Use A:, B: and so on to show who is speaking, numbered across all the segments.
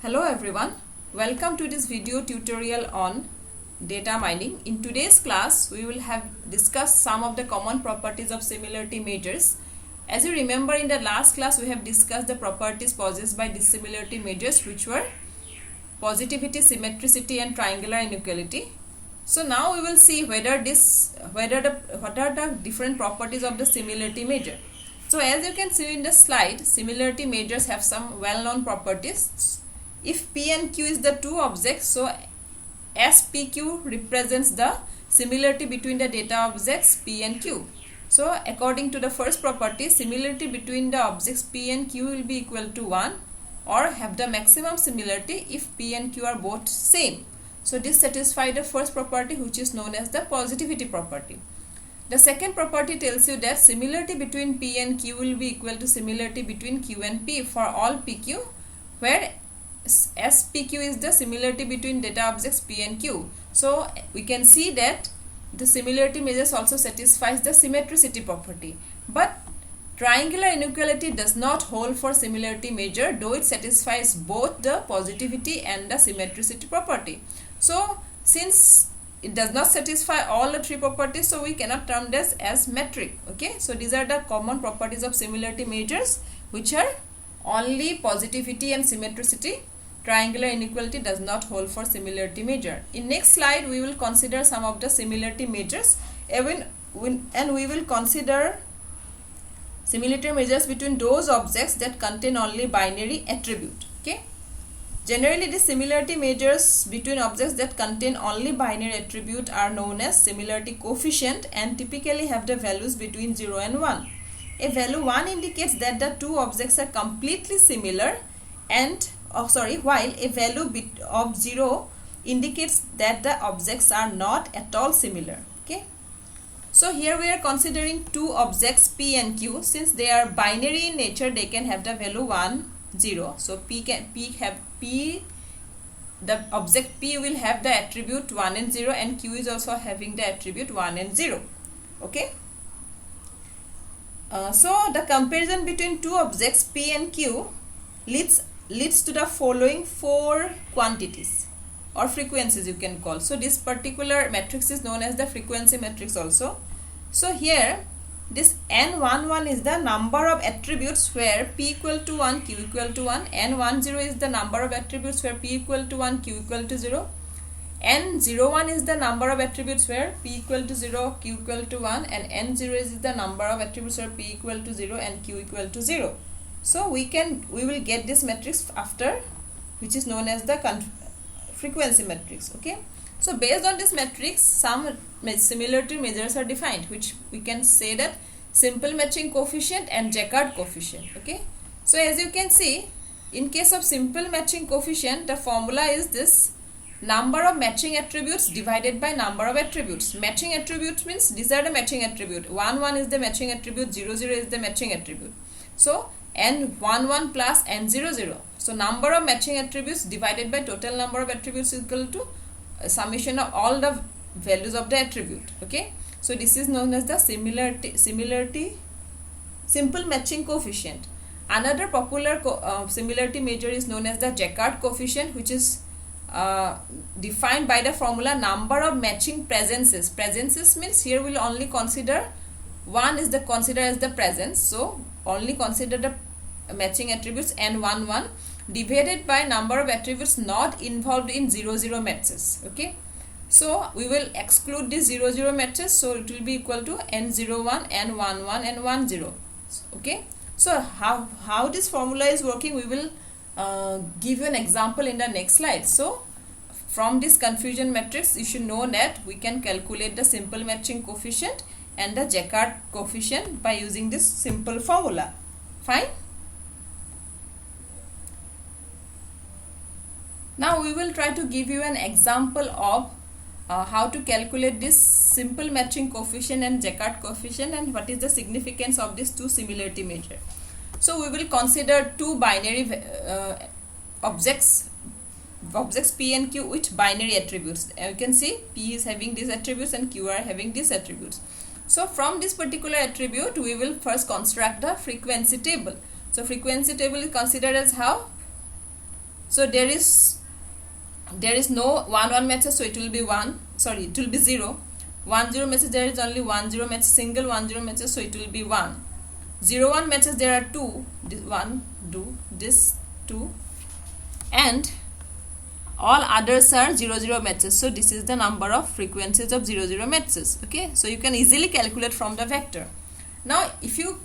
A: Hello everyone, welcome to this video tutorial on data mining. In today's class, we will have discussed some of the common properties of similarity measures. As you remember, in the last class, we have discussed the properties possessed by dissimilarity measures, which were positivity, symmetricity and triangular inequality. So now we will see what are the different properties of the similarity measure. So as you can see in the slide, similarity measures have some well-known properties. If P and Q is the two objects, so SPQ represents the similarity between the data objects P and Q. So according to the first property, similarity between the objects P and Q will be equal to 1 or have the maximum similarity if P and Q are both same. So this satisfies the first property, which is known as the positivity property. The second property tells you that similarity between P and Q will be equal to similarity between Q and P for all PQ, where SPQ is the similarity between data objects P and Q. So we can see that the similarity measures also satisfies the symmetricity property. But triangular inequality does not hold for similarity measure, though it satisfies both the positivity and the symmetricity property. So since it does not satisfy all the three properties, so we cannot term this as metric. Okay, so these are the common properties of similarity measures, which are only positivity and symmetricity. Triangular inequality does not hold for similarity measure. In next slide, we will consider some of the similarity measures, and we will consider similarity measures between those objects that contain only binary attribute. Okay. Generally, the similarity measures between objects that contain only binary attribute are known as similarity coefficient and typically have the values between 0 and 1. A value 1 indicates that the two objects are completely similar, and while a value of 0 indicates that the objects are not at all similar. Okay. So here we are considering two objects P and Q. Since they are binary in nature, they can have the value 1, 0. So the object P will have the attribute 1 and 0, and Q is also having the attribute 1 and 0. Okay. So the comparison between two objects P and Q leads to the following four quantities or frequencies, you can call. So this particular matrix is known as the frequency matrix also. So here this N11 is the number of attributes where P equal to 1, Q equal to 1. N10 is the number of attributes where P equal to 1, Q equal to 0. N01 is the number of attributes where P equal to 0, Q equal to 1, and N0 is the number of attributes where P equal to 0 and Q equal to 0. So we will get this matrix after, which is known as the frequency matrix. Okay. So based on this matrix, some similarity measures are defined, which we can say that simple matching coefficient and Jaccard coefficient. Okay. So as you can see, in case of simple matching coefficient, the formula is this: number of matching attributes divided by number of attributes. Matching attributes means these are the matching attribute. 1, 1 is the matching attribute, 0, 0 is the matching attribute. So N11 plus N00. 0. So number of matching attributes divided by total number of attributes is equal to summation of all the values of the attribute. Okay. So this is known as the similarity simple matching coefficient. Another popular similarity measure is known as the Jaccard coefficient, which is defined by the formula number of matching presences. Presences means here we will only consider one is considered as the presence, so only consider the matching attributes N11 divided by number of attributes not involved in 0, 0 matches. Okay, so we will exclude the 0, 0 matches, so it will be equal to N01, N11 and 10. Okay, so how this formula is working, we will give you an example in the next slide. So from this confusion matrix, you should know that we can calculate the simple matching coefficient and the Jaccard coefficient by using this simple formula. Fine. Now we will try to give you an example of how to calculate this simple matching coefficient and Jaccard coefficient and what is the significance of these two similarity measures. So we will consider two binary objects P and Q with binary attributes. You can see P is having these attributes and Q are having these attributes. So from this particular attribute, we will first construct the frequency table. So frequency table is considered as how? So there is no 1 1 matches, so it will be 1, sorry, it will be 0. 1 0 matches, there is only 1 0 match, single 1 0 matches, so it will be 1. 0 1 matches, there are 2, this 1 2, this 2, and all others are 0 0 matches. So this is the number of frequencies of 0 0 matches. Okay, so you can easily calculate from the vector. Now if you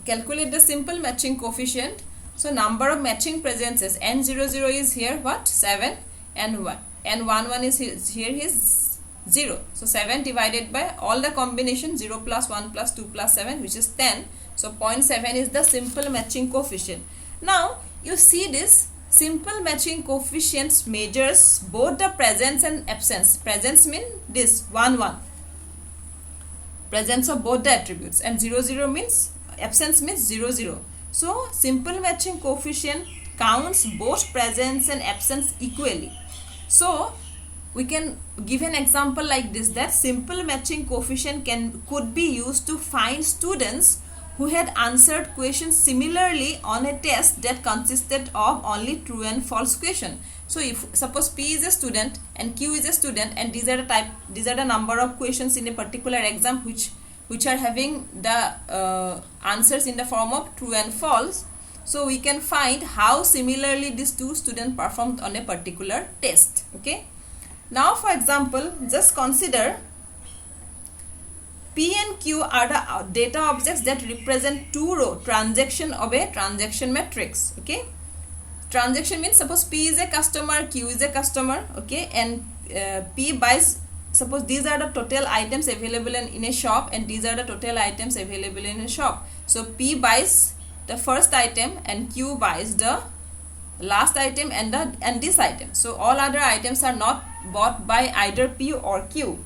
A: calculate the simple matching coefficient, so number of matching presences, n00 is here what, 7, and 1, n11 is here is 0. So 7 divided by all the combination 0 plus 1 plus 2 plus 7, which is 10. So 0.7 is the simple matching coefficient. Now you see this simple matching coefficients measures both the presence and absence. Presence means this 1 1, presence of both the attributes, and 0 0 means absence means 0 0. So simple matching coefficient counts both presence and absence equally. So we can give an example like this, that simple matching coefficient could be used to find students who had answered questions similarly on a test that consisted of only true and false question. So if suppose P is a student and Q is a student, and these are the number of questions in a particular exam which are having the answers in the form of true and false. So we can find how similarly these two students performed on a particular test. Okay. Now for example, just consider P and Q are the data objects that represent two-row transaction of a transaction matrix. Okay. Transaction means suppose P is a customer, Q is a customer. Okay. And P buys, suppose these are the total items available in a shop, and these are the total items available in a shop. So P buys the first item and Q buys the last item and this item. So all other items are not bought by either P or Q.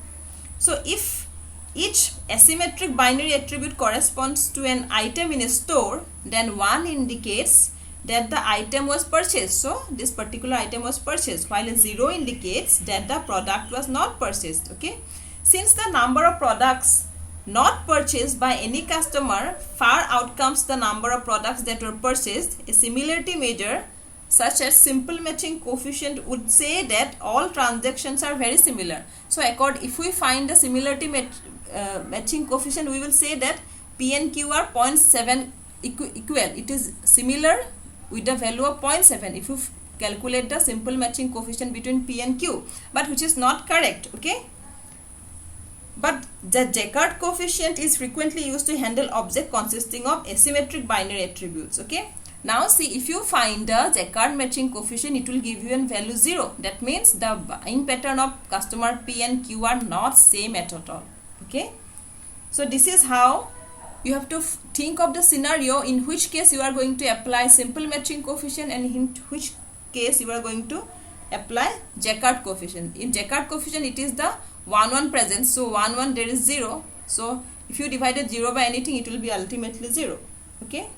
A: So if each asymmetric binary attribute corresponds to an item in a store, then 1 indicates that the item was purchased. So this particular item was purchased, while a 0 indicates that the product was not purchased. Okay. Since the number of products not purchased by any customer far outcomes the number of products that were purchased, a similarity measure such as simple matching coefficient would say that all transactions are very similar. So if we find the similarity matching coefficient, we will say that P and Q are 0.7 equal. It is similar with the value of 0.7 if you calculate the simple matching coefficient between P and Q, but which is not correct. Okay. But the Jaccard coefficient is frequently used to handle objects consisting of asymmetric binary attributes. Okay. Now see, if you find the Jaccard matching coefficient, it will give you a value 0. That means the buying pattern of customer P and Q are not same at all. Okay. So this is how you have to think of the scenario in which case you are going to apply simple matching coefficient and in which case you are going to apply Jaccard coefficient. In Jaccard coefficient, it is the 1 1 present. So 1 1 there is 0. So if you divided 0 by anything, it will be ultimately 0. Okay.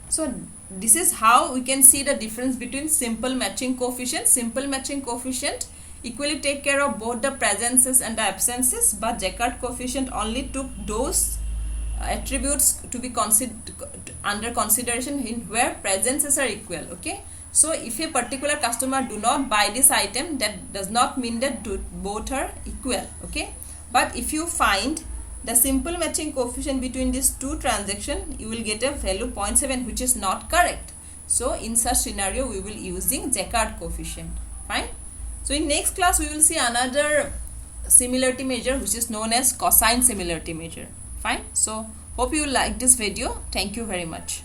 A: So this is how we can see the difference between simple matching coefficient. Simple matching coefficient equally take care of both the presences and the absences, but Jaccard coefficient only took those attributes to be under consideration in where presences are equal. Okay. So if a particular customer do not buy this item, that does not mean that both are equal. Okay. But if you find the simple matching coefficient between these two transactions, you will get a value 0.7, which is not correct. So in such scenario, we will using Jaccard coefficient. Fine. So in next class, we will see another similarity measure, which is known as cosine similarity measure. Fine. So hope you like this video. Thank you very much.